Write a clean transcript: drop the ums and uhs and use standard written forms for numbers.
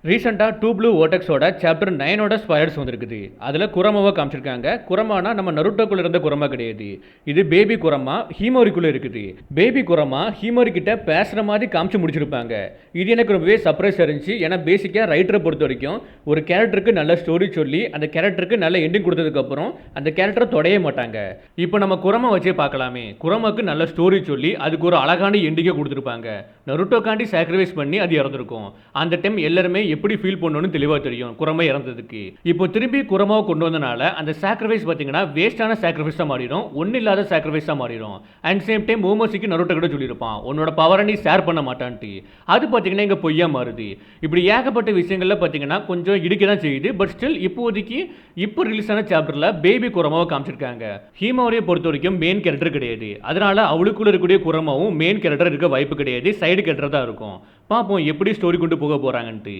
ரீசெண்டா 2 blue வோர்டெக்ஸோட chapter 9ஓட ஸ்பாயர்ஸ் வந்திருக்குது. அதுல குரமாவ காமிச்சிருக்காங்க. குரமானா நம்ம நருட்டோக்குள்ள இருந்த குரமா கிடையாது. இது பேபி குரமா ஹீமோரிக்குள்ள இருக்குது. பேபி குரமா ஹீமோரி கிட்ட பேசுற மாதிரி காமிச்சு முடிச்சிருப்பாங்க. இது எனக்கு ரொம்பவே சர்ப்ரைஸா இருந்துச்சு. ஏன்னா பேசிக்கா ரைட்டரை பொறுத்த வரைக்கும் ஒரு கேரக்டருக்கு நல்ல ஸ்டோரி சொல்லி அந்த கேரக்டருக்கு நல்ல எண்டிங் கொடுத்ததுக்கு அப்புறம் அந்த கேரக்டரை தொடைய மாட்டாங்க. இப்போ நம்ம குரமா வச்சே பார்க்கலாமே. குரமாக்கு நல்ல ஸ்டோரி சொல்லி அதுக்கு ஒரு அழகான எண்டிங்கை கொடுத்துருப்பாங்க. நருட்டோக்காண்டி சாக்ரிஃபைஸ் பண்ணி அது இறந்துருக்கும். அந்த டைம் எல்லாருமே எப்படி ஃபீல் பண்ணணும்னு தெளிவாக தெரியும் குரமா இறந்ததுக்கு. இப்போ திரும்பி குரமாவை கொண்டு வந்தனால அந்த சாக்ரிஃபைஸ் பார்த்தீங்கன்னா வேஸ்டான சாக்ரிஃபைஸாக மாறிடும், ஒன்றும் இல்லாத சாக்ரிஃபைஸாக மாறிடும். அண்ட் சேம் டைம் மோமோசிக்கு நருட்டோ கூட சொல்லியிருப்பான் உன்னோட பவரை நீ ஷேர் பண்ண மாட்டான்ட்டு. அது பார்த்தீங்கன்னா இங்கே பொய்யா மாறுது. இப்படி ஏகப்பட்ட விஷயங்கள்ல பார்த்தீங்கன்னா கொஞ்சம் இடிக்க தான் செய்யுது. பட் ஸ்டில் இப்போதைக்கு இப்போ ரிலீஸ் ஆன சாப்டரில் பேபி குரமாவை காமிச்சிருக்காங்க. ஹீமோரியை பொறுத்த வரைக்கும் மெயின் கேரக்டர் கிடையாது. அதனால அவளுக்குள்ள இருக்கக்கூடிய குரமாவும் மெயின் கேரக்டர் இருக்க வாய்ப்பு கிடையாது, சைடு கேரக்டர் தான் இருக்கும். பார்ப்போம் எப்படி ஸ்டோரி கொண்டு போக போறாங்கன்ட்டு.